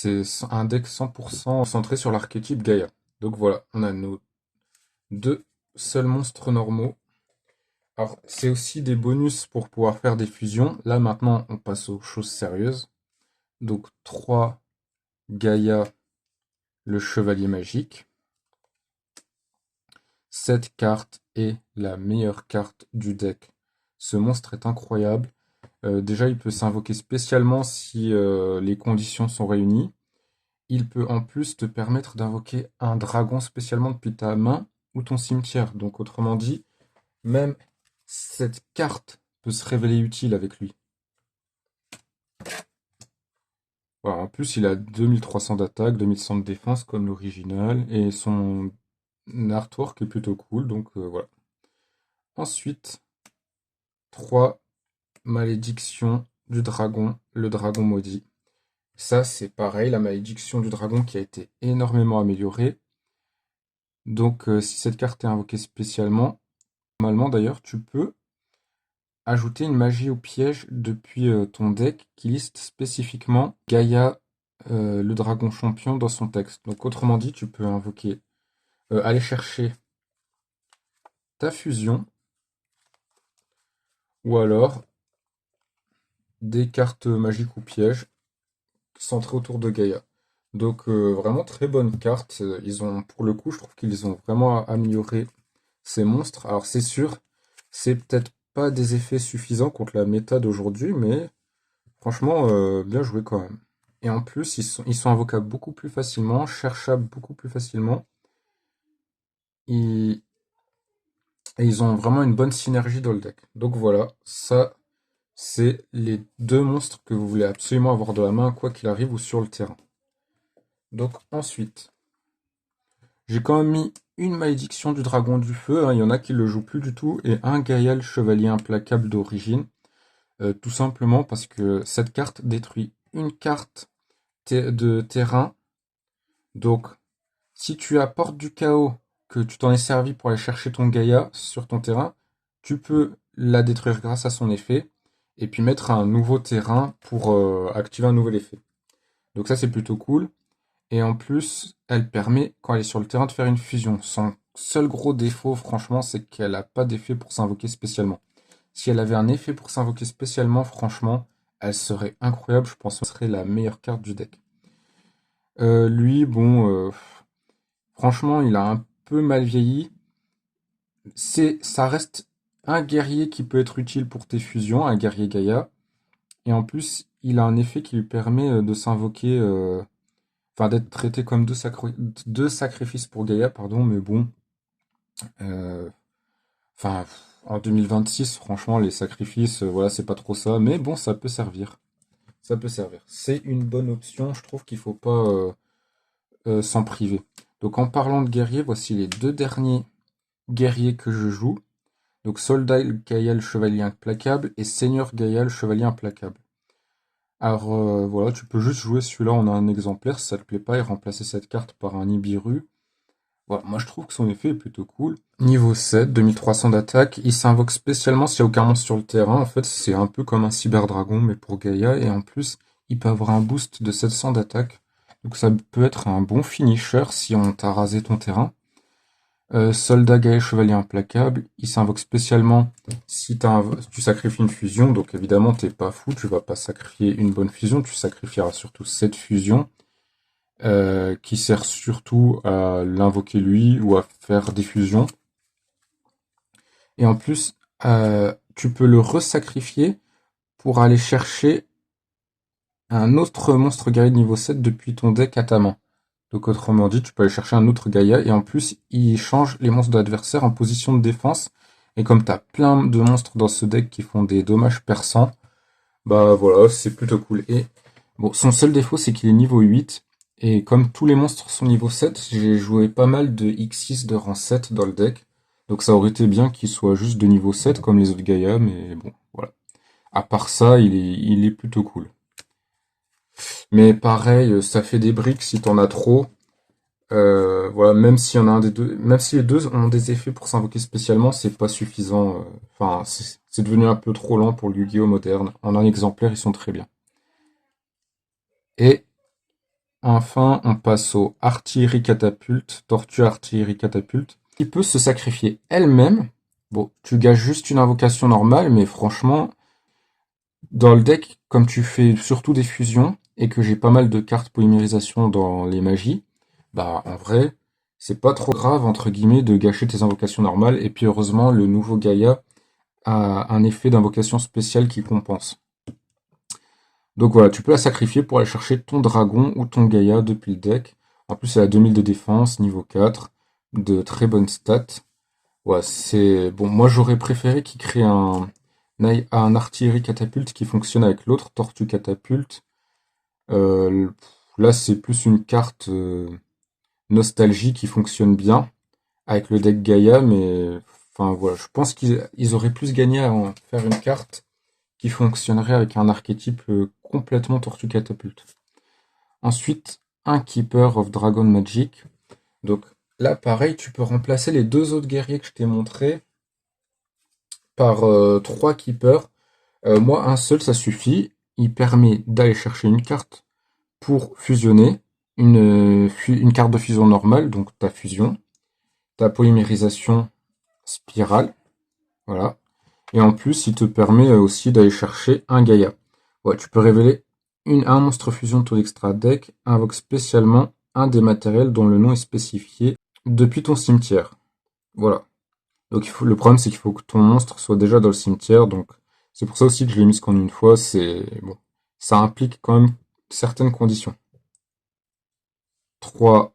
C'est un deck 100% centré sur l'archétype Gaïa. Donc voilà, on a nos deux seuls monstres normaux. Alors, c'est aussi des bonus pour pouvoir faire des fusions. Là, maintenant, on passe aux choses sérieuses. Donc, 3 Gaïa, le chevalier magique. Cette carte est la meilleure carte du deck. Ce monstre est incroyable. Déjà, il peut s'invoquer spécialement si les conditions sont réunies. Il peut en plus te permettre d'invoquer un dragon spécialement depuis ta main ou ton cimetière. Donc, autrement dit, même cette carte peut se révéler utile avec lui. Voilà, en plus, il a 2300 d'attaque, 2100 de défense comme l'original, et son artwork est plutôt cool, donc voilà. Ensuite, 3 malédictions du dragon, le dragon maudit. Ça, c'est pareil, la malédiction du dragon qui a été énormément améliorée. Donc, si cette carte est invoquée spécialement, normalement d'ailleurs, tu peux ajouter une magie au piège depuis ton deck qui liste spécifiquement Gaïa, le dragon champion, dans son texte. Donc, autrement dit, tu peux invoquer, aller chercher ta fusion, ou alors des cartes magiques ou pièges centrées autour de Gaïa. Donc, vraiment très bonne carte. Ils ont, pour le coup, je trouve qu'ils ont vraiment amélioré ces monstres. Alors c'est sûr, c'est peut-être pas des effets suffisants contre la méta d'aujourd'hui, mais franchement, bien joué quand même. Et en plus, ils sont invocables beaucoup plus facilement, cherchables beaucoup plus facilement. Et, et ils ont vraiment une bonne synergie dans le deck. Donc voilà, ça, c'est les deux monstres que vous voulez absolument avoir de la main, quoi qu'il arrive, ou sur le terrain. Donc ensuite, j'ai quand même mis une malédiction du dragon du feu, hein. Il y en a qui le jouent plus du tout, et un Gaïa chevalier implacable d'origine. Tout simplement parce que cette carte détruit une carte de terrain. Donc, si tu apportes du chaos, que tu t'en es servi pour aller chercher ton Gaïa sur ton terrain, tu peux la détruire grâce à son effet, et puis mettre un nouveau terrain pour activer un nouvel effet. Donc ça, c'est plutôt cool. Et en plus, elle permet, quand elle est sur le terrain, de faire une fusion. Son seul gros défaut, franchement, c'est qu'elle n'a pas d'effet pour s'invoquer spécialement. Si elle avait un effet pour s'invoquer spécialement, franchement, elle serait incroyable. Je pense que ce serait la meilleure carte du deck. Lui, bon, franchement, il a un peu mal vieilli. Ça reste un guerrier qui peut être utile pour tes fusions, un guerrier Gaïa. Et en plus, il a un effet qui lui permet de s'invoquer, enfin d'être traité comme deux sacrifices pour Gaïa, pardon, mais bon. euh, Enfin, en 2026, franchement, les sacrifices, voilà, c'est pas trop ça. Mais bon, ça peut servir. Ça peut servir. C'est une bonne option, je trouve qu'il faut pas s'en priver. Donc en parlant de guerriers, voici les deux derniers guerriers que je joue. Donc Soldat Gaïa le chevalier implacable et Seigneur Gaïa le chevalier implacable. Alors voilà, tu peux juste jouer celui-là en un exemplaire si ça te plaît pas et remplacer cette carte par un Nibiru. Voilà, moi je trouve que son effet est plutôt cool. Niveau 7, 2300 d'attaque, il s'invoque spécialement s'il n'y a aucun monstre sur le terrain. En fait, c'est un peu comme un cyberdragon, mais pour Gaïa. Et en plus, il peut avoir un boost de 700 d'attaque. Donc ça peut être un bon finisher si on t'a rasé ton terrain. Soldat Gaïa chevalier implacable, il s'invoque spécialement si tu sacrifies une fusion. Donc évidemment, t'es pas fou, tu vas pas sacrifier une bonne fusion, tu sacrifieras surtout cette fusion. Qui sert surtout à l'invoquer lui ou à faire des fusions. Et en plus, tu peux le resacrifier pour aller chercher un autre monstre Gaïa de niveau 7 depuis ton deck à ta main. Donc autrement dit, tu peux aller chercher un autre Gaïa et en plus, il change les monstres de l'adversaire en position de défense. Et comme tu as plein de monstres dans ce deck qui font des dommages perçants, bah voilà, c'est plutôt cool. Et bon, son seul défaut, c'est qu'il est niveau 8. Et comme tous les monstres sont niveau 7, j'ai joué pas mal de X6 de rang 7 dans le deck. Donc ça aurait été bien qu'il soit juste de niveau 7 comme les autres Gaïa, mais bon, voilà. À part ça, il est plutôt cool. Mais pareil, ça fait des briques si t'en as trop. Voilà, même s'il y en a un des deux, même si les deux ont des effets pour s'invoquer spécialement, c'est pas suffisant. Enfin, c'est devenu un peu trop lent pour le Yu-Gi-Oh moderne. En un exemplaire, ils sont très bien. Et enfin, on passe au artillerie catapulte, tortue artillerie catapulte, qui peut se sacrifier elle-même. Bon, tu gages juste une invocation normale, mais franchement, dans le deck, comme tu fais surtout des fusions, et que j'ai pas mal de cartes polymérisation dans les magies, bah en vrai, c'est pas trop grave, entre guillemets, de gâcher tes invocations normales, et puis heureusement, le nouveau Gaïa a un effet d'invocation spéciale qui compense. Donc voilà, tu peux la sacrifier pour aller chercher ton dragon ou ton Gaïa depuis le deck. En plus, elle a 2000 de défense, niveau 4, de très bonnes stats. Ouais, c'est bon. Moi, j'aurais préféré qu'il crée un artillerie catapulte qui fonctionne avec l'autre tortue catapulte. Là, c'est plus une carte nostalgie qui fonctionne bien avec le deck Gaïa, mais enfin voilà, je pense qu'ils auraient plus gagné à en faire une carte qui fonctionnerait avec un archétype complètement tortue catapulte. Ensuite, un Keeper of Dragon Magic. Donc là, pareil, tu peux remplacer les deux autres guerriers que je t'ai montrés par trois Keepers. Moi, un seul, ça suffit. Il permet d'aller chercher une carte pour fusionner, une carte de fusion normale, donc ta fusion, ta polymérisation spirale, voilà. Et en plus, il te permet aussi d'aller chercher un Gaïa. Ouais, tu peux révéler un monstre fusion de ton extra deck, invoque spécialement un des matériels dont le nom est spécifié depuis ton cimetière. Voilà. Donc le problème, c'est qu'il faut que ton monstre soit déjà dans le cimetière, donc c'est pour ça aussi que je l'ai mis qu'en une fois, c'est bon. Ça implique quand même certaines conditions. 3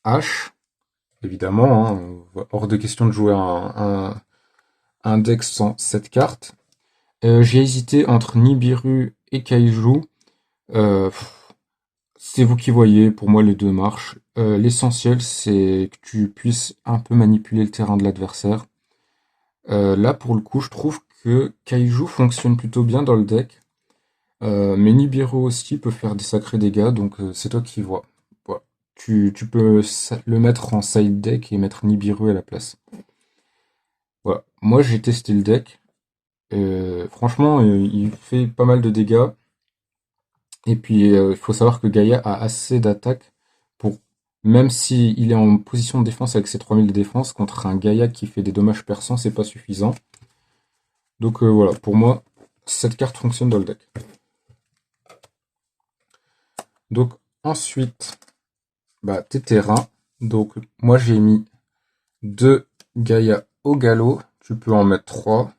H, évidemment, hein, hors de question de jouer un deck sans cette carte. J'ai hésité entre Nibiru et Kaiju. Euh, c'est vous qui voyez, pour moi les deux marchent. L'essentiel c'est que tu puisses un peu manipuler le terrain de l'adversaire. Là pour le coup je trouve que Kaiju fonctionne plutôt bien dans le deck. Mais Nibiru aussi peut faire des sacrés dégâts, donc c'est toi qui vois. Voilà. Tu peux le mettre en side deck et mettre Nibiru à la place. Voilà. Moi j'ai testé le deck. Franchement, il fait pas mal de dégâts. Et puis, il faut savoir que Gaïa a assez d'attaque pour, même s'il est en position de défense avec ses 3000 de défense, contre un Gaïa qui fait des dommages perçants, c'est pas suffisant. Donc voilà, pour moi, cette carte fonctionne dans le deck. Donc ensuite, bah, tes terrains. Donc moi j'ai mis 2 Gaïa au galop, tu peux en mettre 3,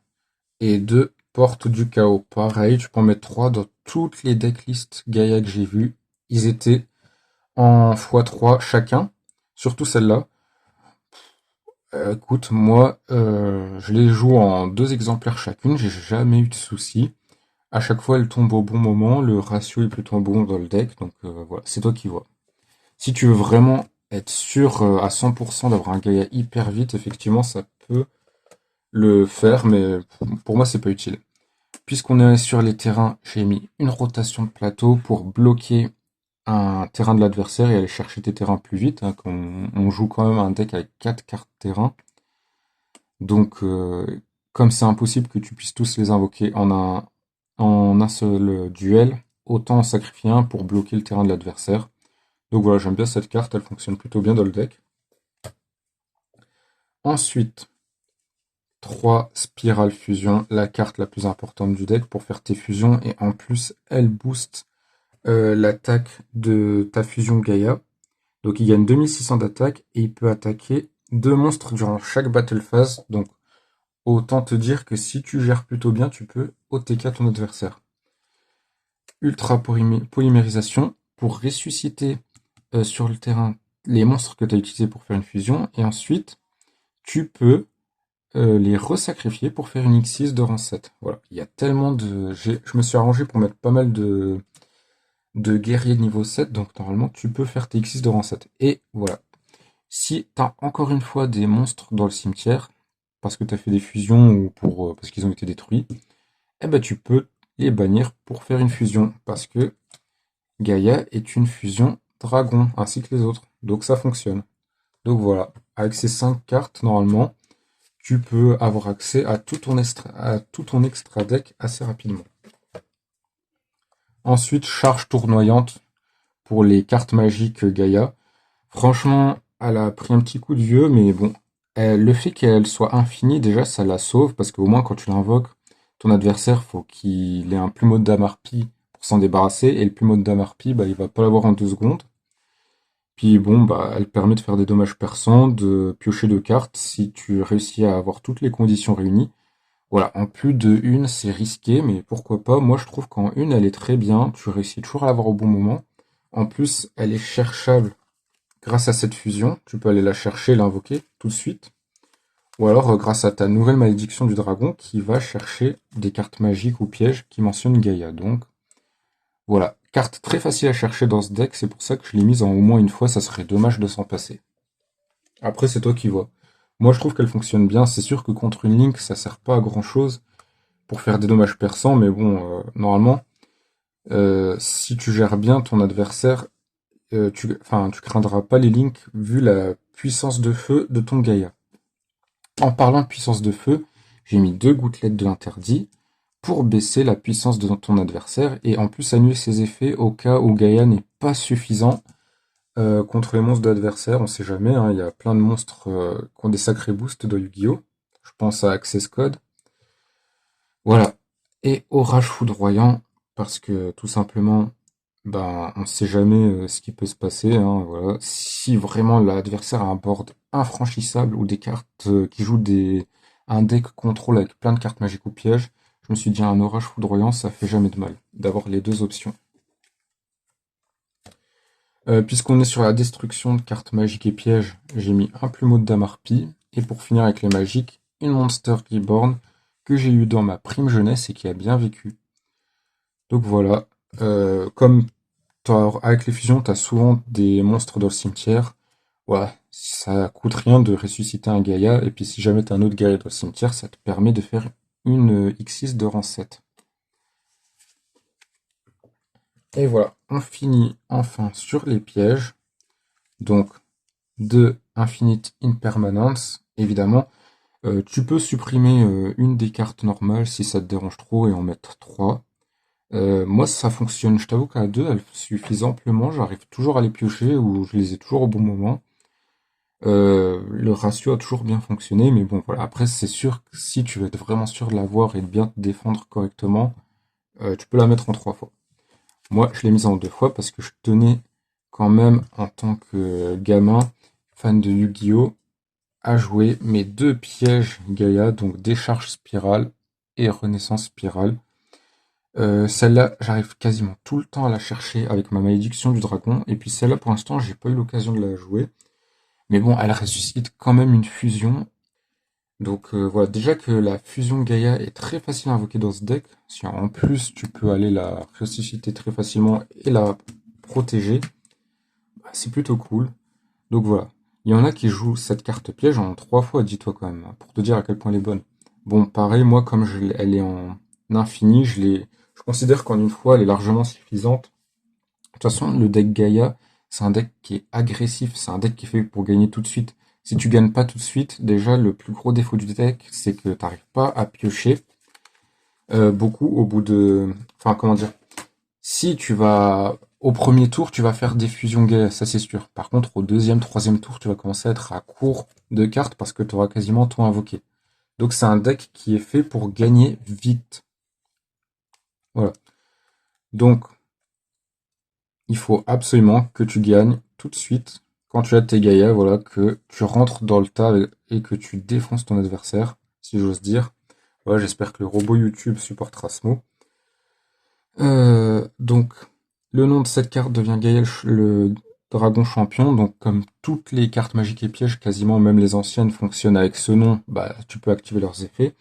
et 2 Portes du chaos. Pareil, tu peux en mettre 3 dans toutes les decklists Gaïa que j'ai vues. Ils étaient en x3 chacun, surtout celle-là. Écoute, moi, je les joue en 2 exemplaires chacune, j'ai jamais eu de soucis. À chaque fois, elles tombent au bon moment, le ratio est plutôt bon dans le deck, donc voilà, c'est toi qui vois. Si tu veux vraiment être sûr à 100% d'avoir un Gaïa hyper vite, effectivement, ça peut le faire, mais pour moi, c'est pas utile. Puisqu'on est sur les terrains, j'ai mis une rotation de plateau pour bloquer un terrain de l'adversaire et aller chercher tes terrains plus vite, hein, on joue quand même un deck avec 4 cartes terrain. Donc, comme c'est impossible que tu puisses tous les invoquer en un seul duel, autant en sacrifier un pour bloquer le terrain de l'adversaire. Donc voilà, j'aime bien cette carte, elle fonctionne plutôt bien dans le deck. Ensuite, 3 Spiral Fusion, la carte la plus importante du deck pour faire tes fusions, et en plus, elle booste l'attaque de ta fusion Gaïa. Donc il gagne 2600 d'attaque et il peut attaquer 2 monstres durant chaque battle phase. Donc autant te dire que si tu gères plutôt bien, tu peux OTK ton adversaire. Ultra polymérisation pour ressusciter sur le terrain les monstres que tu as utilisés pour faire une fusion. Et ensuite, tu peux les resacrifier pour faire une X6 de rang 7. Voilà, il y a tellement de... Je me suis arrangé pour mettre pas mal de guerriers de niveau 7, donc normalement tu peux faire tes X6 de rang 7. Et voilà. Si tu as encore une fois des monstres dans le cimetière, parce que tu as fait des fusions ou parce qu'ils ont été détruits, eh ben tu peux les bannir pour faire une fusion, parce que Gaïa est une fusion dragon, ainsi que les autres. Donc ça fonctionne. Donc voilà, avec ces 5 cartes, normalement, tu peux avoir accès à tout ton extra deck assez rapidement. Ensuite, charge tournoyante pour les cartes magiques Gaïa. Franchement, elle a pris un petit coup de vieux, mais bon, le fait qu'elle soit infinie, déjà, ça la sauve, parce qu'au moins, quand tu l'invoques, ton adversaire, faut qu'il ait un plumeau de Damarpi pour s'en débarrasser, et le plumeau de Damarpi, bah, il va pas l'avoir en 2 secondes. Puis bon, bah, elle permet de faire des dommages perçants, de piocher 2 cartes, si tu réussis à avoir toutes les conditions réunies. Voilà, en plus de une, c'est risqué, mais pourquoi pas. Moi, je trouve qu'en une, elle est très bien, tu réussis toujours à l'avoir au bon moment. En plus, elle est cherchable grâce à cette fusion. Tu peux aller la chercher et l'invoquer tout de suite. Ou alors grâce à ta nouvelle malédiction du dragon qui va chercher des cartes magiques ou pièges qui mentionnent Gaïa. Donc voilà, carte très facile à chercher dans ce deck, c'est pour ça que je l'ai mise en au moins une fois, ça serait dommage de s'en passer. Après, c'est toi qui vois. Moi, je trouve qu'elle fonctionne bien. C'est sûr que contre une Link, ça sert pas à grand chose pour faire des dommages perçants, mais bon, normalement, si tu gères bien ton adversaire, tu craindras pas les Links vu la puissance de feu de ton Gaïa. En parlant de puissance de feu, j'ai mis 2 gouttelettes de l'interdit pour baisser la puissance de ton adversaire et en plus annuler ses effets au cas où Gaïa n'est pas suffisant contre les monstres de l'adversaire. On sait jamais, hein, il y a plein de monstres qui ont des sacrés boosts dans Yu-Gi-Oh! Je pense à Access Code. Voilà. Et orage foudroyant, parce que tout simplement, ben, on ne sait jamais ce qui peut se passer, hein, voilà. Si vraiment l'adversaire a un board infranchissable ou des cartes qui jouent un deck contrôle avec plein de cartes magiques ou pièges, je me suis dit un orage foudroyant, ça fait jamais de mal d'avoir les deux options. Puisqu'on est sur la destruction de cartes magiques et pièges, j'ai mis un plumeau de Damarpi, et pour finir avec les magiques, une Monster Reborn que j'ai eu dans ma prime jeunesse et qui a bien vécu. Donc voilà, comme avec les fusions, t'as souvent des monstres dans le cimetière. Voilà, ça coûte rien de ressusciter un Gaïa, et puis si jamais t'as un autre Gaïa dans le cimetière, ça te permet de faire une X6 de rang 7. Et voilà, on finit enfin sur les pièges. Donc, de Infinite Impermanence, évidemment. Tu peux supprimer une des cartes normales si ça te dérange trop et en mettre 3. Moi, ça fonctionne. Je t'avoue qu'à 2, elles suffisent amplement. J'arrive toujours à les piocher ou je les ai toujours au bon moment. Le ratio a toujours bien fonctionné, mais bon, voilà. Après, c'est sûr que si tu veux être vraiment sûr de l'avoir et de bien te défendre correctement, tu peux la mettre en 3 fois. Moi, je l'ai mise en 2 fois parce que je tenais quand même, en tant que gamin, fan de Yu-Gi-Oh!, à jouer mes 2 pièges Gaïa, donc Décharge Spirale et Renaissance Spirale. Celle-là, j'arrive quasiment tout le temps à la chercher avec ma malédiction du dragon. Et puis celle-là, pour l'instant, j'ai pas eu l'occasion de la jouer. Mais bon, elle ressuscite quand même une fusion. Donc voilà, déjà que la fusion Gaïa est très facile à invoquer dans ce deck. Si en plus tu peux aller la ressusciter très facilement et la protéger, bah, c'est plutôt cool. Donc voilà. Il y en a qui jouent cette carte piège en 3 fois, dis-toi quand même, hein, pour te dire à quel point elle est bonne. Bon, pareil, moi, comme elle est en infini, je considère qu'en une fois, elle est largement suffisante. De toute façon, le deck Gaïa, c'est un deck qui est agressif, c'est un deck qui est fait pour gagner tout de suite. Si tu gagnes pas tout de suite, déjà, le plus gros défaut du deck, c'est que tu n'arrives pas à piocher beaucoup au bout de... Enfin, comment dire? Si tu vas au premier tour, tu vas faire des fusions Gaïa, ça c'est sûr. Par contre, au deuxième, troisième tour, tu vas commencer à être à court de cartes parce que tu auras quasiment tout invoqué. Donc c'est un deck qui est fait pour gagner vite. Voilà. Donc, il faut absolument que tu gagnes tout de suite quand tu as tes Gaïa, voilà, que tu rentres dans le tas et que tu défonces ton adversaire, si j'ose dire. Voilà, j'espère que le robot YouTube supportera ce mot. Donc, le nom de cette carte devient Gaël le dragon champion. Donc, comme toutes les cartes magiques et pièges, quasiment même les anciennes fonctionnent avec ce nom, bah, tu peux activer leurs effets.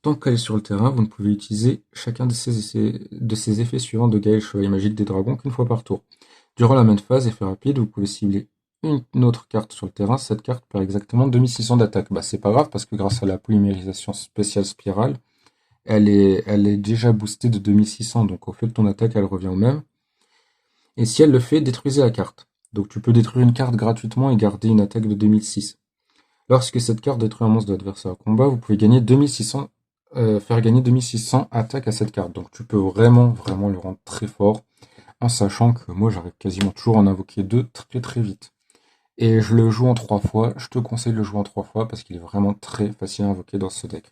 Tant qu'elle est sur le terrain, vous ne pouvez utiliser chacun de ces effets suivants de Gaël chevalier magique des dragons qu'une fois par tour. Durant la même phase, effet rapide, vous pouvez cibler une autre carte sur le terrain. Cette carte perd exactement 2600 d'attaque. Bah, c'est pas grave parce que grâce à la polymérisation spéciale spirale, elle est déjà boostée de 2600, donc au fait de ton attaque, elle revient au même. Et si elle le fait, détruisez la carte. Donc tu peux détruire une carte gratuitement et garder une attaque de 2006. Lorsque cette carte détruit un monstre de l'adversaire à combat, vous pouvez gagner 2600, faire gagner 2600 attaques à cette carte. Donc tu peux vraiment, vraiment le rendre très fort. en sachant que moi j'arrive quasiment toujours à en invoquer 2 très très vite. Et je le joue en 3 fois, je te conseille de le jouer en 3 fois parce qu'il est vraiment très facile à invoquer dans ce deck.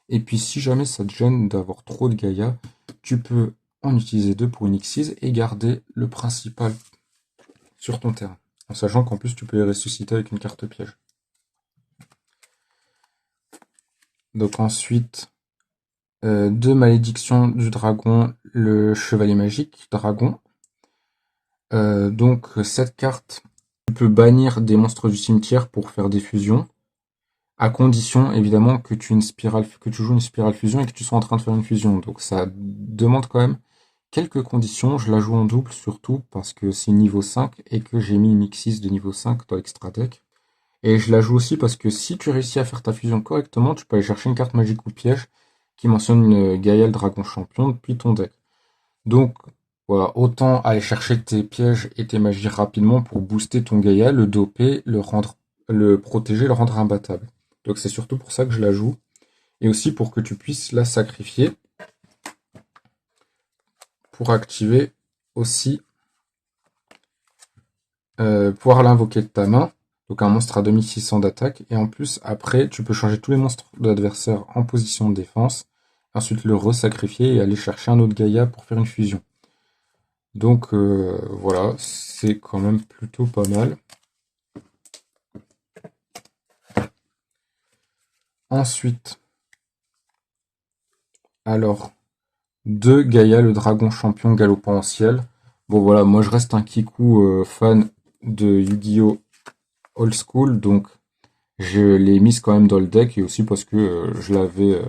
Et puis si jamais ça te gêne d'avoir trop de Gaïa, tu peux en utiliser 2 pour une X6 et garder le principal sur ton terrain. En sachant qu'en plus tu peux les ressusciter avec une carte piège. Donc ensuite, 2 malédictions du dragon, le chevalier magique dragon. Donc cette carte, tu peux bannir des monstres du cimetière pour faire des fusions, à condition évidemment que tu joues une spirale fusion et que tu sois en train de faire une fusion. Donc ça demande quand même quelques conditions. Je la joue en double surtout parce que c'est niveau 5 et que j'ai mis une X6 de niveau 5 dans l'extra deck. Et je la joue aussi parce que si tu réussis à faire ta fusion correctement, tu peux aller chercher une carte magique ou piège qui mentionne une Gaïa le dragon champion depuis ton deck. Donc voilà, autant aller chercher tes pièges et tes magies rapidement pour booster ton Gaïa, le doper, le protéger, le rendre imbattable. Donc c'est surtout pour ça que je la joue. Et aussi pour que tu puisses la sacrifier pour activer aussi, pouvoir l'invoquer de ta main. Donc un monstre à 2600 d'attaque. Et en plus, après, tu peux changer tous les monstres de l'adversaire en position de défense. Ensuite le resacrifier et aller chercher un autre Gaïa pour faire une fusion. Donc voilà, c'est quand même plutôt pas mal. Ensuite, alors, 2 Gaïa, le dragon champion galopant en ciel. Bon voilà, moi je reste un kikou fan de Yu-Gi-Oh! Old School, donc je l'ai mise quand même dans le deck, et aussi parce que j'avais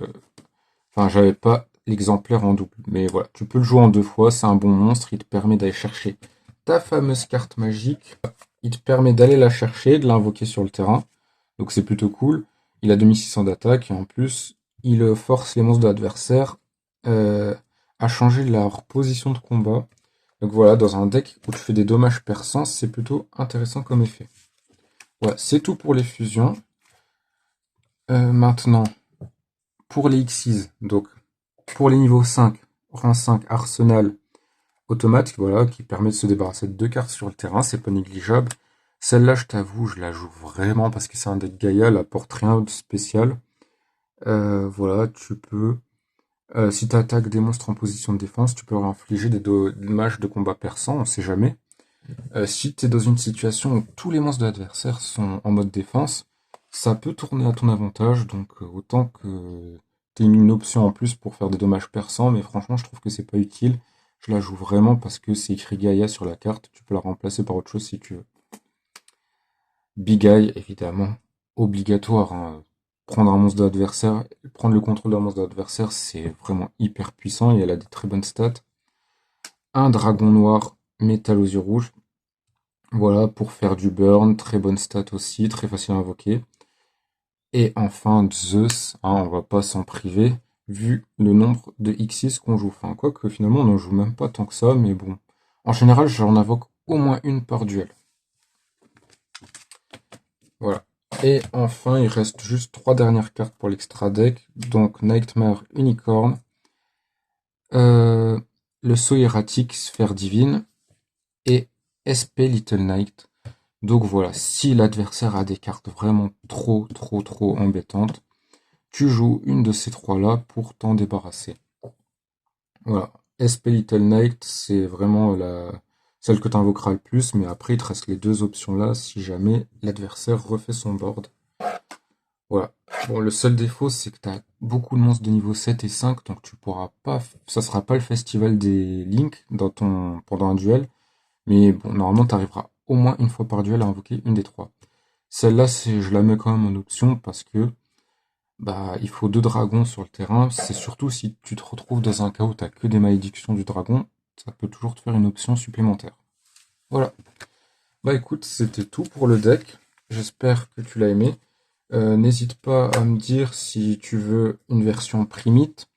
pas l'exemplaire en double. Mais voilà, tu peux le jouer en 2 fois, c'est un bon monstre, il te permet d'aller chercher ta fameuse carte magique, il te permet d'aller la chercher, de l'invoquer sur le terrain, donc c'est plutôt cool. Il a 2600 d'attaque, et en plus, il force les monstres de l'adversaire à changer leur position de combat. Donc voilà, dans un deck où tu fais des dommages perçants, c'est plutôt intéressant comme effet. Voilà, c'est tout pour les fusions. Maintenant, pour les X6, donc pour les niveaux 5, rang 5, Arsenal, automatique, voilà, qui permet de se débarrasser de 2 cartes sur le terrain, c'est pas négligeable. Celle-là, je t'avoue, je la joue vraiment parce que c'est un deck Gaïa, elle apporte rien de spécial. Voilà, tu peux, si tu attaques des monstres en position de défense, tu peux leur infliger des dommages de combat perçants, on sait jamais. Si tu es dans une situation où tous les monstres de l'adversaire sont en mode défense, ça peut tourner à ton avantage, donc autant que tu aies une option en plus pour faire des dommages perçants, mais franchement, je trouve que c'est pas utile. Je la joue vraiment parce que c'est écrit Gaïa sur la carte, tu peux la remplacer par autre chose si tu veux. Big Eye, évidemment, obligatoire, hein. Prendre un monstre de l'adversaire, prendre le contrôle d'un monstre de l'adversaire, c'est vraiment hyper puissant et elle a des très bonnes stats. Un dragon noir, métal aux yeux rouges. Voilà, pour faire du burn, très bonne stat aussi, très facile à invoquer. Et enfin, Zeus, hein, on va pas s'en priver, vu le nombre de X6 qu'on joue. Enfin, quoique finalement, on n'en joue même pas tant que ça, mais bon. En général, j'en invoque au moins une par duel. Voilà. Et enfin, il reste juste 3 dernières cartes pour l'extra deck. Donc, Nightmare Unicorn, le saut erratique, Sphère divine, et SP Little Knight. Donc voilà, si l'adversaire a des cartes vraiment trop embêtantes, tu joues une de ces 3-là pour t'en débarrasser. Voilà, SP Little Knight, c'est vraiment celle que tu invoqueras le plus, mais après il te reste les 2 options-là si jamais l'adversaire refait son board. Voilà. Bon, le seul défaut, c'est que tu as beaucoup de monstres de niveau 7 et 5, donc tu pourras pas, ça sera pas le festival des Link pendant un duel, mais bon, normalement tu arriveras au moins une fois par duel à invoquer une des 3. Celle-là, je la mets quand même en option parce que bah il faut 2 dragons sur le terrain. C'est surtout si tu te retrouves dans un cas où t'as que des malédictions du dragon, ça peut toujours te faire une option supplémentaire. Voilà. Bah écoute, c'était tout pour le deck. J'espère que tu l'as aimé. N'hésite pas à me dire si tu veux une version primite,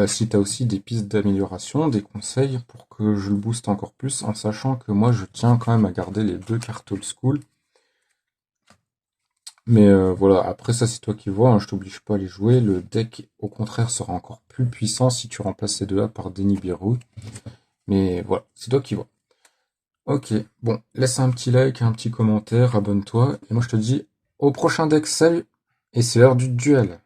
si tu as aussi des pistes d'amélioration, des conseils pour que je le booste encore plus, en sachant que moi je tiens quand même à garder les 2 cartes old school. Mais voilà, après ça c'est toi qui vois, hein, je t'oblige pas à les jouer. Le deck au contraire sera encore plus puissant si tu remplaces ces 2-là par Denny Birou. Mais voilà, c'est toi qui vois. Ok, bon, laisse un petit like, un petit commentaire, abonne-toi, et moi je te dis au prochain deck, salut! Et c'est l'heure du duel.